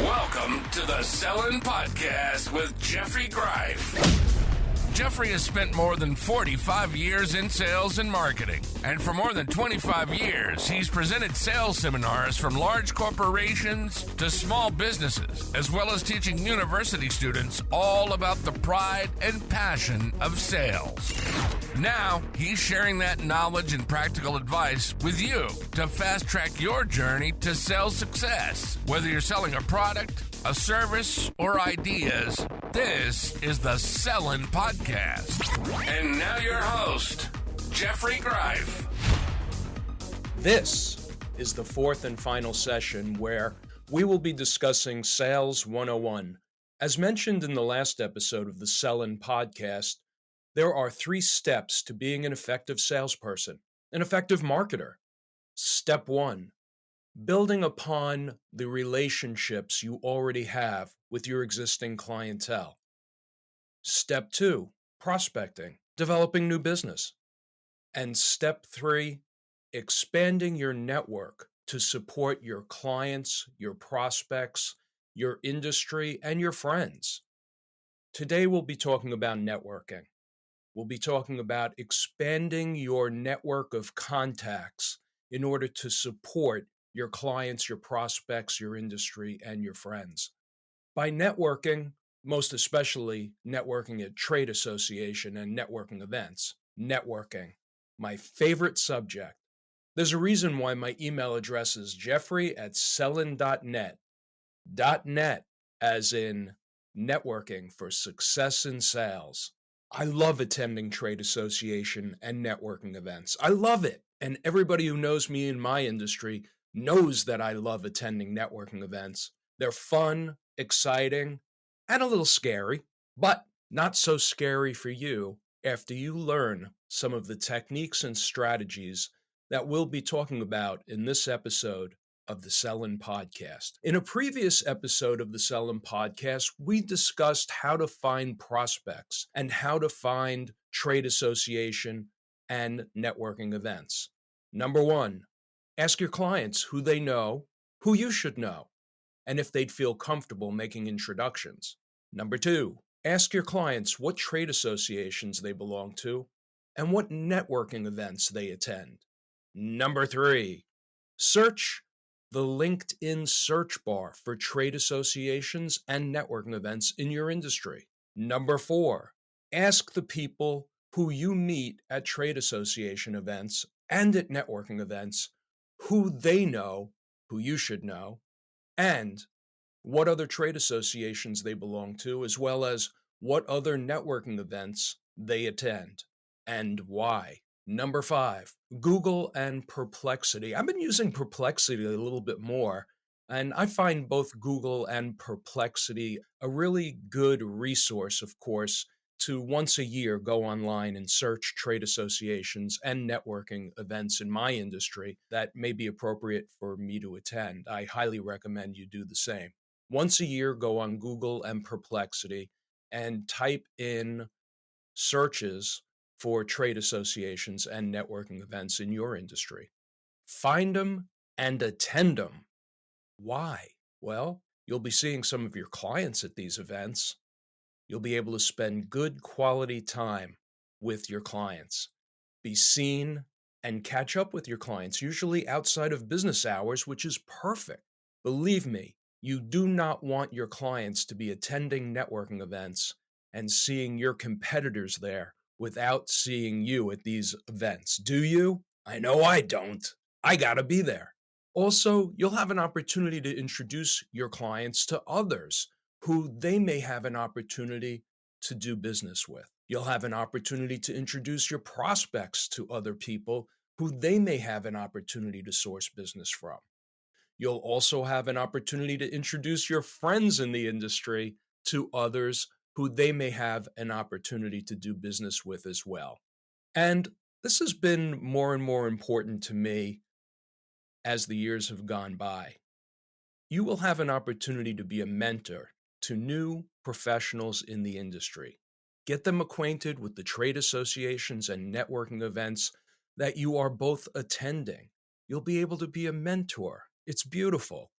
Welcome to the Sellin' Podcast with Jeffrey Greif. Jeffrey has spent more than 45 years in sales and marketing. And for more than 25 years, he's presented sales seminars from large corporations to small businesses, as well as teaching university students all about the pride and passion of sales. Now, he's sharing that knowledge and practical advice with you to fast-track your journey to sales success. Whether you're selling a product, a service, or ideas, this is the Sellin' Podcast. And now your host, Jeffrey Greif. This is the fourth and final session where we will be discussing Sales 101. As mentioned in the last episode of the Sellin' Podcast, there are 3 steps to being an effective salesperson, an effective marketer. Step 1, building upon the relationships you already have with your existing clientele. Step 2, prospecting, developing new business. And step 3, expanding your network to support your clients, your prospects, your industry, and your friends. Today we'll be talking about networking. We'll be talking about expanding your network of contacts in order to support your clients, your prospects, your industry, and your friends. By networking, most especially networking at trade association and networking events. Networking, my favorite subject. There's a reason why my email address is jeffrey@sellin.net. .net as in networking for success in sales. I love attending trade association and networking events. I love it. And everybody who knows me in my industry knows that I love attending networking events. They're fun, exciting, and a little scary, but not so scary for you after you learn some of the techniques and strategies that we'll be talking about in this episode of the Sellin' Podcast. In a previous episode of the Sellin' Podcast, we discussed how to find prospects and how to find trade association and networking events. Number 1, ask your clients who they know, who you should know, and if they'd feel comfortable making introductions. Number 2, ask your clients what trade associations they belong to and what networking events they attend. Number 3, search the LinkedIn search bar for trade associations and networking events in your industry. Number 4, ask the people who you meet at trade association events and at networking events who they know, who you should know, and what other trade associations they belong to, as well as what other networking events they attend and why. Number 5, Google and Perplexity. I've been using Perplexity a little bit more, and I find both Google and Perplexity a really good resource, of course, to once a year go online and search trade associations and networking events in my industry that may be appropriate for me to attend. I highly recommend you do the same. Once a year, go on Google and Perplexity and type in searches for trade associations and networking events in your industry. Find them and attend them. Why? Well, you'll be seeing some of your clients at these events. You'll be able to spend good quality time with your clients, be seen, and catch up with your clients, usually outside of business hours, which is perfect. Believe me, you do not want your clients to be attending networking events and seeing your competitors there without seeing you at these events. Do you? I know I don't. I gotta be there. Also, you'll have an opportunity to introduce your clients to others who they may have an opportunity to do business with. You'll have an opportunity to introduce your prospects to other people who they may have an opportunity to source business from. You'll also have an opportunity to introduce your friends in the industry to others who they may have an opportunity to do business with as well. And this has been more and more important to me as the years have gone by. You will have an opportunity to be a mentor to new professionals in the industry. Get them acquainted with the trade associations and networking events that you are both attending. You'll be able to be a mentor. It's beautiful.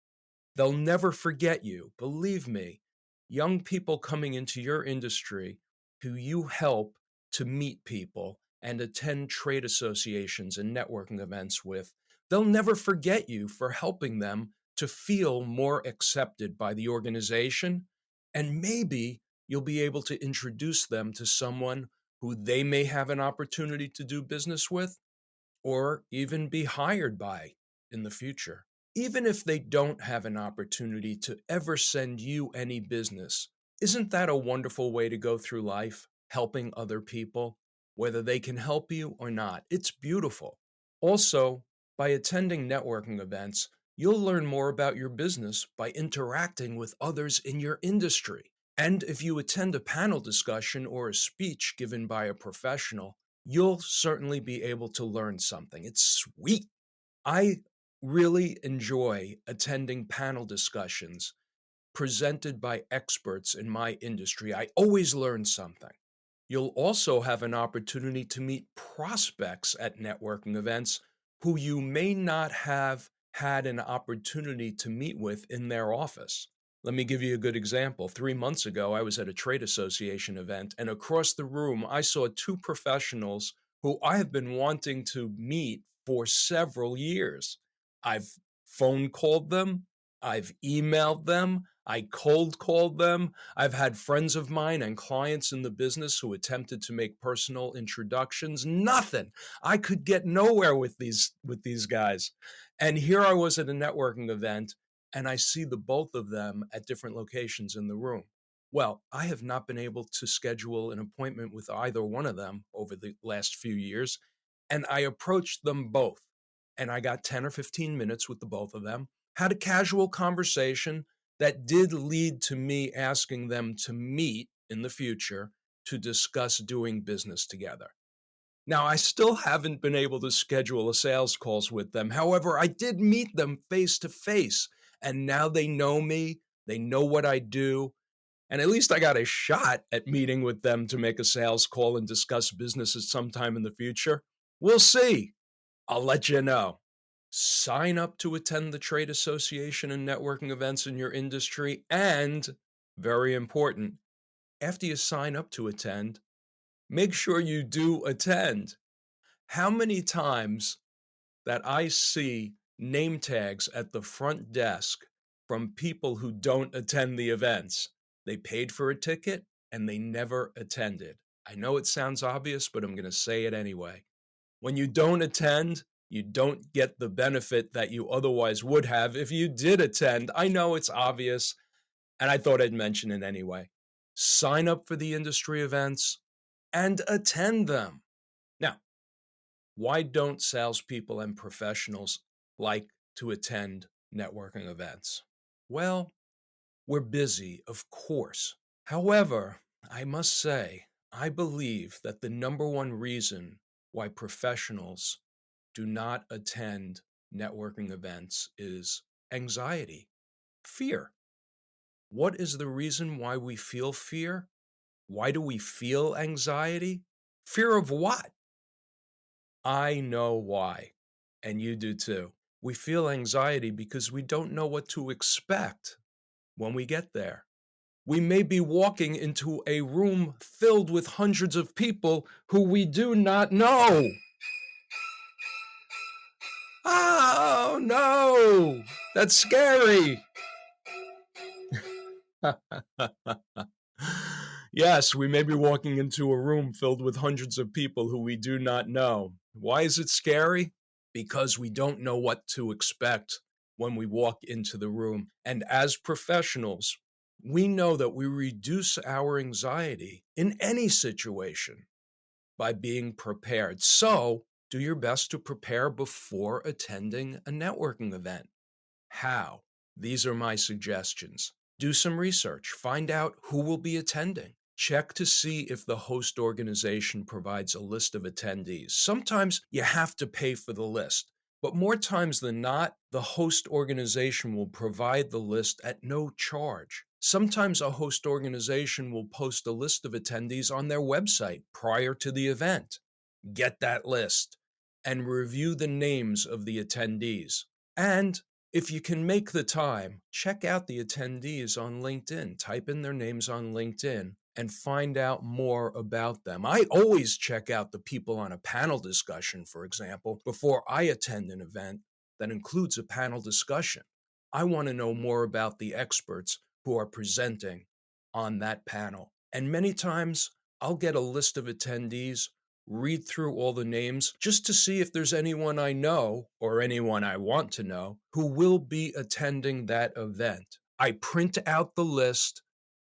They'll never forget you. Believe me, young people coming into your industry who you help to meet people and attend trade associations and networking events with, they'll never forget you for helping them to feel more accepted by the organization. And maybe you'll be able to introduce them to someone who they may have an opportunity to do business with or even be hired by in the future. Even if they don't have an opportunity to ever send you any business, isn't that a wonderful way to go through life, helping other people, whether they can help you or not? It's beautiful. Also, by attending networking events, you'll learn more about your business by interacting with others in your industry. And if you attend a panel discussion or a speech given by a professional, you'll certainly be able to learn something. It's sweet. I really enjoy attending panel discussions presented by experts in my industry. I always learn something. You'll also have an opportunity to meet prospects at networking events who you may not have had an opportunity to meet with in their office. Let me give you a good example. 3 months ago, I was at a trade association event, and across the room, I saw two professionals who I have been wanting to meet for several years. I've phone called them, I've emailed them, I cold called them. I've had friends of mine and clients in the business who attempted to make personal introductions. Nothing. I could get nowhere with these guys. And here I was at a networking event, and I see the both of them at different locations in the room. Well, I have not been able to schedule an appointment with either one of them over the last few years. And I approached them both, and I got 10 or 15 minutes with the both of them, had a casual conversation that did lead to me asking them to meet in the future to discuss doing business together. Now, I still haven't been able to schedule a sales calls with them. However, I did meet them face to face, and now they know me, they know what I do, and at least I got a shot at meeting with them to make a sales call and discuss business at some time in the future. We'll see. I'll let you know. Sign up to attend the trade association and networking events in your industry. And, very important, after you sign up to attend, make sure you do attend. How many times that I see name tags at the front desk from people who don't attend the events? They paid for a ticket and they never attended. I know it sounds obvious, but I'm going to say it anyway. When you don't attend, you don't get the benefit that you otherwise would have if you did attend. I know it's obvious, and I thought I'd mention it anyway. Sign up for the industry events and attend them. Now, why don't salespeople and professionals like to attend networking events? Well, we're busy, of course. However, I must say, I believe that the number one reason why professionals do not attend networking events is anxiety, fear. What is the reason why we feel fear? Why do we feel anxiety? Fear of what? I know why, and you do too. We feel anxiety because we don't know what to expect when we get there. We may be walking into a room filled with hundreds of people who we do not know. Oh, no, that's scary. Yes, we may be walking into a room filled with hundreds of people who we do not know. Why is it scary? Because we don't know what to expect when we walk into the room. And as professionals, we know that we reduce our anxiety in any situation by being prepared. So, do your best to prepare before attending a networking event. How? These are my suggestions. Do some research. Find out who will be attending. Check to see if the host organization provides a list of attendees. Sometimes you have to pay for the list, but more times than not, the host organization will provide the list at no charge. Sometimes a host organization will post a list of attendees on their website prior to the event. Get that list and review the names of the attendees. And If you can make the time, check out the attendees on LinkedIn. Type in their names on LinkedIn and find out more about them. I always check out the people on a panel discussion, for example, before I attend an event that includes a panel discussion. I want to know more about the experts who are presenting on that panel. And many times I'll get a list of attendees, read through all the names just to see if there's anyone I know or anyone I want to know who will be attending that event. I print out the list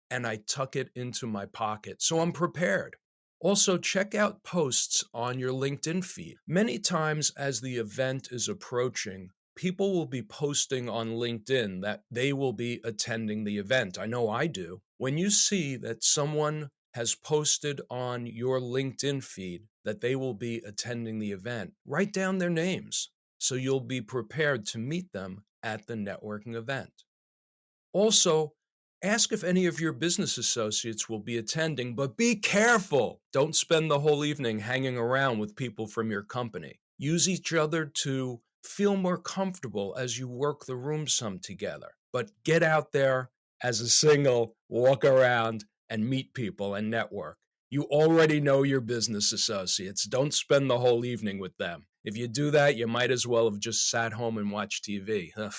and I tuck it into my pocket so I'm prepared. Also, check out posts on your LinkedIn feed. Many times as the event is approaching, people will be posting on LinkedIn that they will be attending the event. I know I do. When you see that someone has posted on your LinkedIn feed that they will be attending the event, write down their names so you'll be prepared to meet them at the networking event. Also, ask if any of your business associates will be attending, but be careful. Don't spend the whole evening hanging around with people from your company. Use each other to feel more comfortable as you work the room some together. But get out there as a single, walk around and meet people and network. You already know your business associates. Don't spend the whole evening with them. If you do that, you might as well have just sat home and watched TV. Ugh.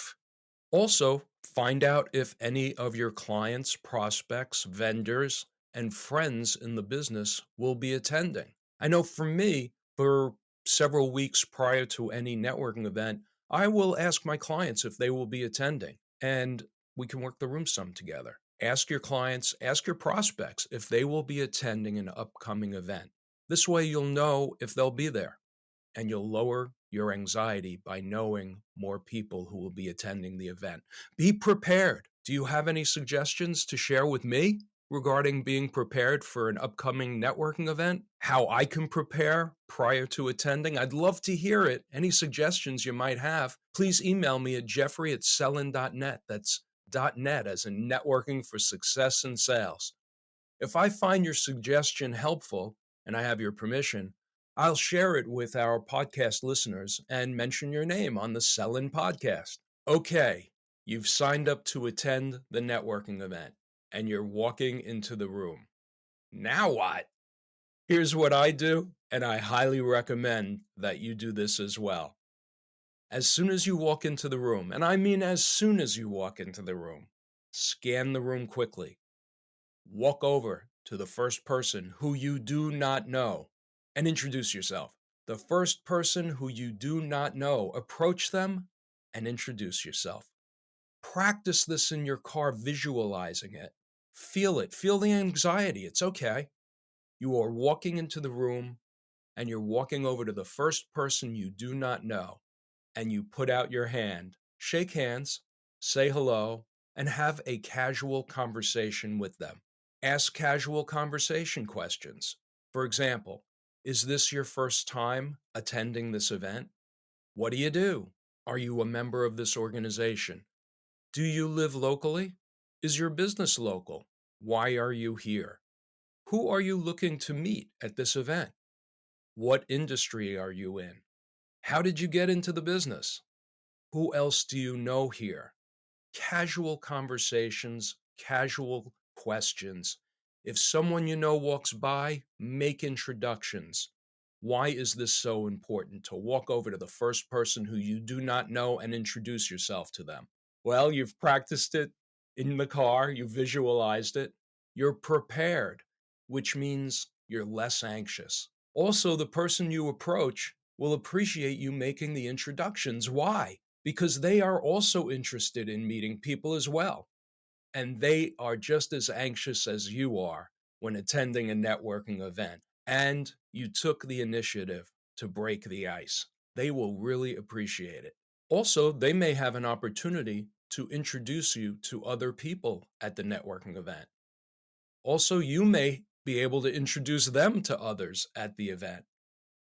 Also, find out if any of your clients, prospects, vendors, and friends in the business will be attending. I know for me, for several weeks prior to any networking event, I will ask my clients if they will be attending, and we can work the room some together. Ask your clients, ask your prospects if they will be attending an upcoming event. This way, you'll know if they'll be there, and you'll lower your anxiety by knowing more people who will be attending the event. Be prepared. Do you have any suggestions to share with me regarding being prepared for an upcoming networking event? How I can prepare prior to attending? I'd love to hear it. Any suggestions you might have, please email me at jeffrey@sellin.net. That's .net as in networking for success in sales. If I find your suggestion helpful and I have your permission, I'll share it with our podcast listeners and mention your name on the Sellin podcast. Okay, you've signed up to attend the networking event and you're walking into the room. Now what? Here's what I do, and I highly recommend that you do this as well. As soon as you walk into the room, and I mean as soon as you walk into the room, scan the room quickly. Walk over to the first person who you do not know and introduce yourself. The first person who you do not know, approach them and introduce yourself. Practice this in your car, visualizing it. Feel it. Feel the anxiety. It's okay. You are walking into the room and you're walking over to the first person you do not know, and you put out your hand, shake hands, say hello, and have a casual conversation with them. Ask casual conversation questions. For example, is this your first time attending this event? What do you do? Are you a member of this organization? Do you live locally? Is your business local? Why are you here? Who are you looking to meet at this event? What industry are you in? How did you get into the business? Who else do you know here? Casual conversations, casual questions. If someone you know walks by, make introductions. Why is this so important to walk over to the first person who you do not know and introduce yourself to them? Well, you've practiced it in the car, you visualized it, you're prepared, which means you're less anxious. Also, the person you approach will appreciate you making the introductions. Why? Because they are also interested in meeting people as well. And they are just as anxious as you are when attending a networking event. And you took the initiative to break the ice. They will really appreciate it. Also, they may have an opportunity to introduce you to other people at the networking event. Also, you may be able to introduce them to others at the event.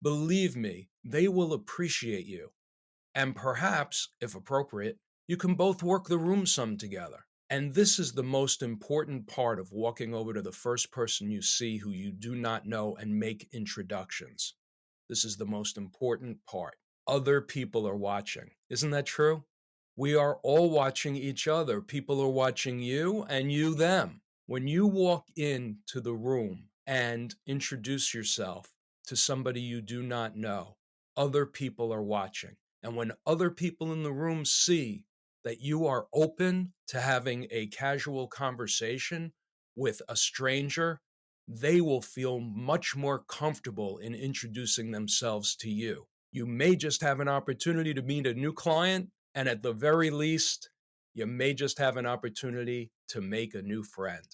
Believe me, they will appreciate you. And perhaps, if appropriate, you can both work the room some together. And this is the most important part of walking over to the first person you see who you do not know and make introductions. This is the most important part. Other people are watching. Isn't that true? We are all watching each other. People are watching you and you them. When you walk into the room and introduce yourself to somebody you do not know, other people are watching. And when other people in the room see that you are open to having a casual conversation with a stranger, they will feel much more comfortable in introducing themselves to you. You may just have an opportunity to meet a new client, and at the very least, you may just have an opportunity to make a new friend.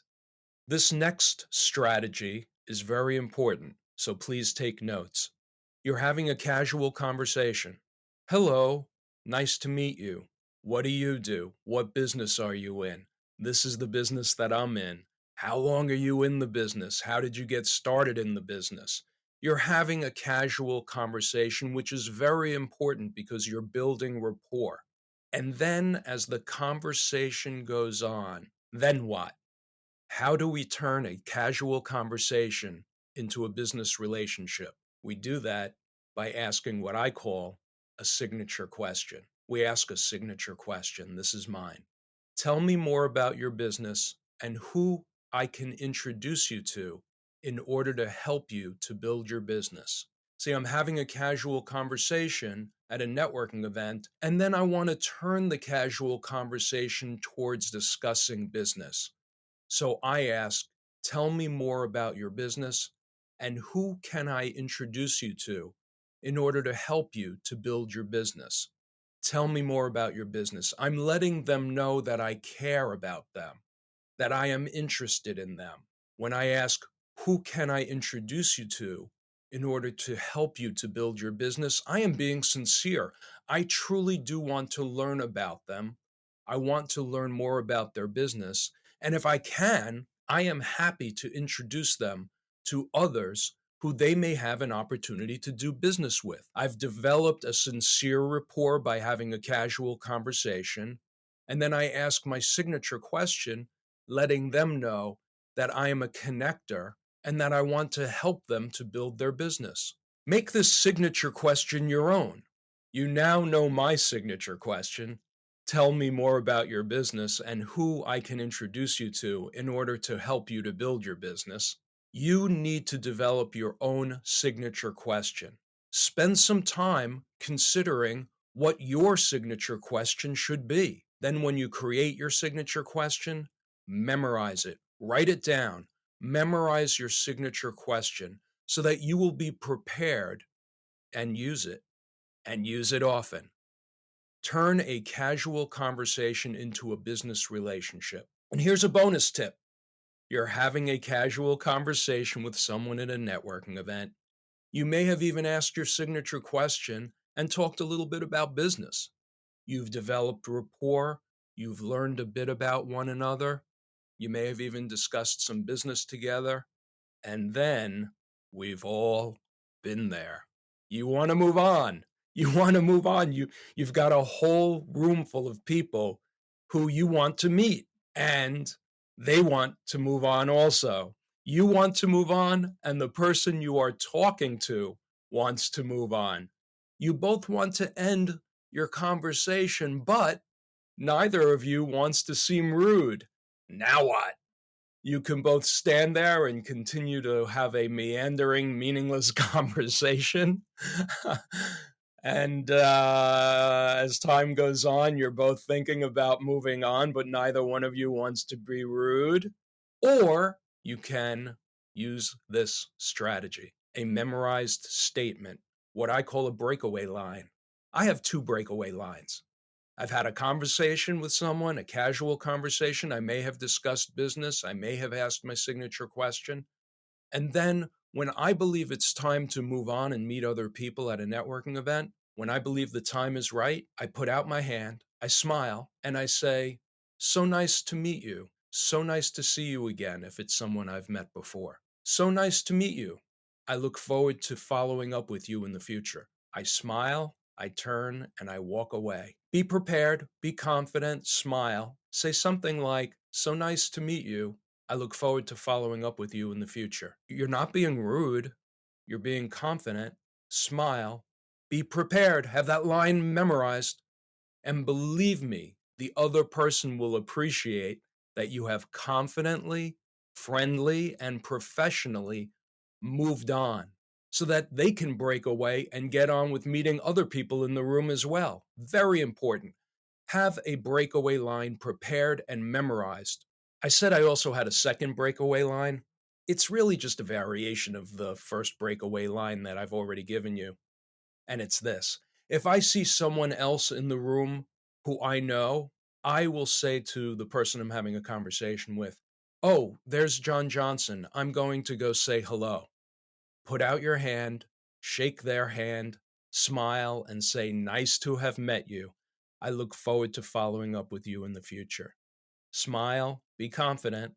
This next strategy is very important, so please take notes. You're having a casual conversation. Hello, nice to meet you. What do you do? What business are you in? This is the business that I'm in. How long are you in the business? How did you get started in the business? You're having a casual conversation, which is very important because you're building rapport. And then as the conversation goes on, then what? How do we turn a casual conversation into a business relationship? We do that by asking what I call a signature question. We ask a signature question. This is mine. Tell me more about your business and who I can introduce you to in order to help you to build your business. See, I'm having a casual conversation at a networking event, and then I want to turn the casual conversation towards discussing business. So I ask, tell me more about your business and who can I introduce you to in order to help you to build your business? Tell me more about your business. I'm letting them know that I care about them, that I am interested in them. When I ask, who can I introduce you to in order to help you to build your business? I am being sincere. I truly do want to learn about them. I want to learn more about their business. And if I can, I am happy to introduce them to others who they may have an opportunity to do business with. I've developed a sincere rapport by having a casual conversation. And then I ask my signature question, letting them know that I am a connector and that I want to help them to build their business. Make this signature question your own. You now know my signature question. Tell me more about your business and who I can introduce you to in order to help you to build your business. You need to develop your own signature question. Spend some time considering what your signature question should be. Then, when you create your signature question, memorize it, write it down, memorize your signature question so that you will be prepared and use it often. Turn a casual conversation into a business relationship. And here's a bonus tip. You're having a casual conversation with someone at a networking event. You may have even asked your signature question and talked a little bit about business. You've developed rapport. You've learned a bit about one another. You may have even discussed some business together. And then we've all been there. You want to move on. You want to move on. You've got a whole room full of people who you want to meet, and they want to move on also. You want to move on, and the person you are talking to wants to move on. You both want to end your conversation, but neither of you wants to seem rude. Now what? You can both stand there and continue to have a meandering, meaningless conversation. And as time goes on, you're both thinking about moving on, but neither one of you wants to be rude. Or you can use this strategy, a memorized statement, what I call a breakaway line. I have 2 breakaway lines. I've had a conversation with someone, a casual conversation. I may have discussed business. I may have asked my signature question. And then when I believe it's time to move on and meet other people at a networking event, when I believe the time is right, I put out my hand, I smile, and I say, so nice to meet you. So nice to see you again if it's someone I've met before. So nice to meet you. I look forward to following up with you in the future. I smile, I turn, and I walk away. Be prepared, be confident, smile. Say something like, so nice to meet you. I look forward to following up with you in the future. You're not being rude. You're being confident. Smile. Be prepared. Have that line memorized. And believe me, the other person will appreciate that you have confidently, friendly, and professionally moved on so that they can break away and get on with meeting other people in the room as well. Very important. Have a breakaway line prepared and memorized. I said I also had a second breakaway line. It's really just a variation of the first breakaway line that I've already given you. And it's this: if I see someone else in the room who I know, I will say to the person I'm having a conversation with, "Oh, there's John Johnson. I'm going to go say hello." Put out your hand, shake their hand, smile, and say, "Nice to have met you. I look forward to following up with you in the future." Smile, be confident,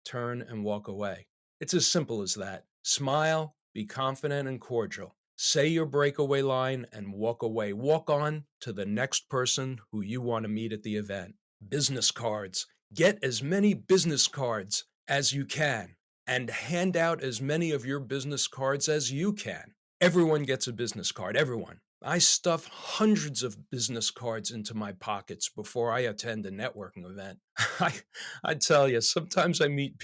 turn and walk away. It's as simple as that. Smile, be confident and cordial. Say your breakaway line and walk away. Walk on to the next person who you want to meet at the event. Business cards. Get as many business cards as you can and hand out as many of your business cards as you can. Everyone gets a business card, everyone. I stuff hundreds of business cards into my pockets before I attend a networking event. I tell you, sometimes I meet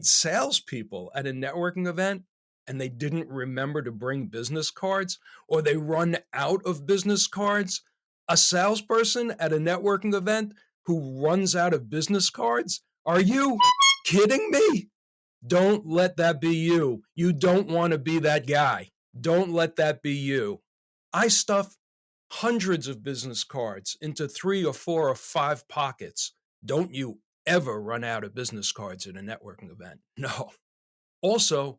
salespeople at a networking event, and they didn't remember to bring business cards, or they run out of business cards. A salesperson at a networking event who runs out of business cards? Are you kidding me? Don't let that be you. You don't want to be that guy. Don't let that be you. I stuff hundreds of business cards into 3 or 4 or 5 pockets. Don't you ever run out of business cards at a networking event. No. Also,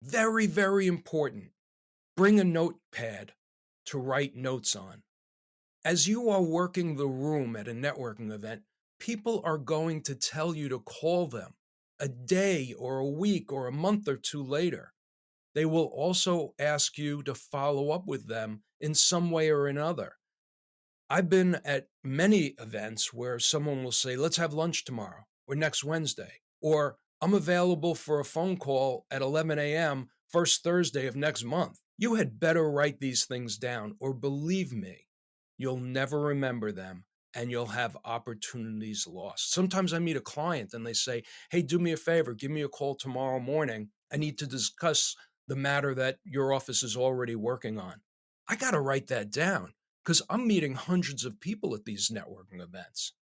very, very important, bring a notepad to write notes on. As you are working the room at a networking event, people are going to tell you to call them a day or a week or a month or two later. They will also ask you to follow up with them in some way or another. I've been at many events where someone will say, "Let's have lunch tomorrow or next Wednesday," or "I'm available for a phone call at 11 a.m. first Thursday of next month." You had better write these things down, or believe me, you'll never remember them and you'll have opportunities lost. Sometimes I meet a client and they say, "Hey, do me a favor, give me a call tomorrow morning. I need to discuss the matter that your office is already working on." I got to write that down because I'm meeting hundreds of people at these networking events.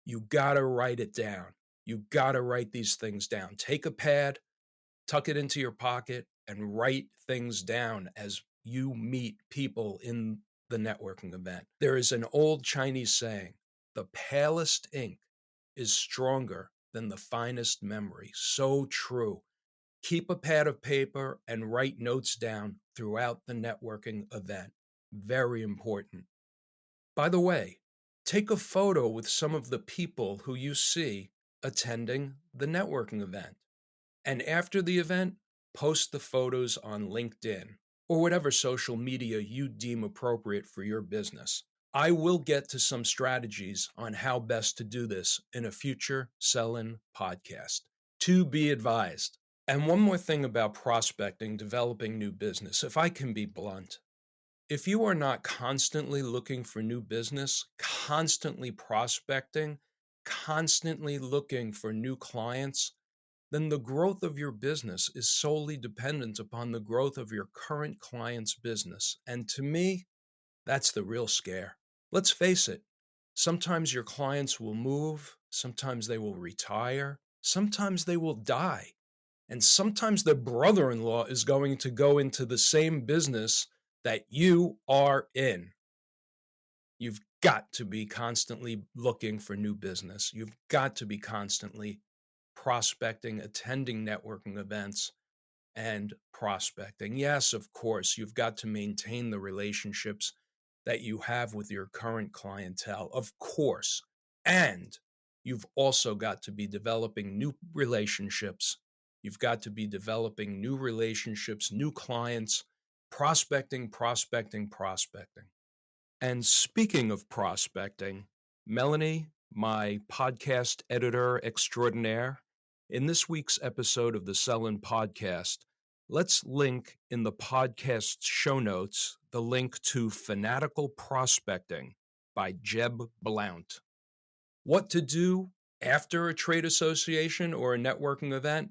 You got to write it down. You got to write these things down. Take a pad, tuck it into your pocket, and write things down as you meet people in the networking event. There is an old Chinese saying, "The palest ink is stronger than the finest memory." So true. Keep a pad of paper and write notes down throughout the networking event. Very important. By the way, take a photo with some of the people who you see attending the networking event. And after the event, post the photos on LinkedIn or whatever social media you deem appropriate for your business. I will get to some strategies on how best to do this in a future Sell-In podcast. To be advised. And one more thing about prospecting, developing new business, if I can be blunt. If you are not constantly looking for new business, constantly prospecting, constantly looking for new clients, then the growth of your business is solely dependent upon the growth of your current client's business. And to me, that's the real scare. Let's face it, sometimes your clients will move, sometimes they will retire, sometimes they will die. And sometimes their brother-in-law is going to go into the same business that you are in. You've got to be constantly looking for new business. You've got to be constantly prospecting, attending networking events, and prospecting. Yes, of course, you've got to maintain the relationships that you have with your current clientele, of course. And you've also got to be developing new relationships. You've got to be developing new relationships, new clients, prospecting. And speaking of prospecting, Melanie, my podcast editor extraordinaire, in this week's episode of the Sell-In podcast, let's link in the podcast show notes the link to Fanatical Prospecting by Jeb Blount. What to do after a trade association or a networking event?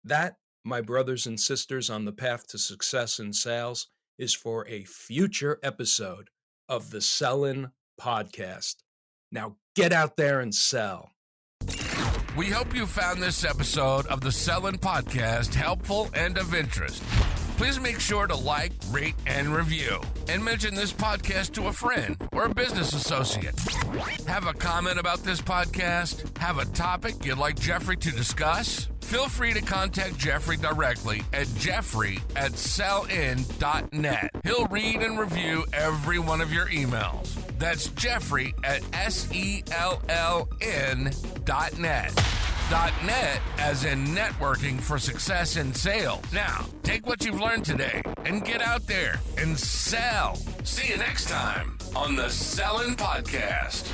That, my brothers and sisters on the path to success in sales, is for a future episode of the Sellin' Podcast. Now get out there and sell. We hope you found this episode of the Sellin' Podcast helpful and of interest. Please make sure to like, rate, and review. And mention this podcast to a friend or a business associate. Have a comment about this podcast? Have a topic you'd like Jeffrey to discuss? Feel free to contact Jeffrey directly at jeffrey@sellin.net. He'll read and review every one of your emails. That's Jeffrey at SELLN.net. .net as in networking for success in sales. Now, take what you've learned today and get out there and sell. See you next time on the Sellin' Podcast.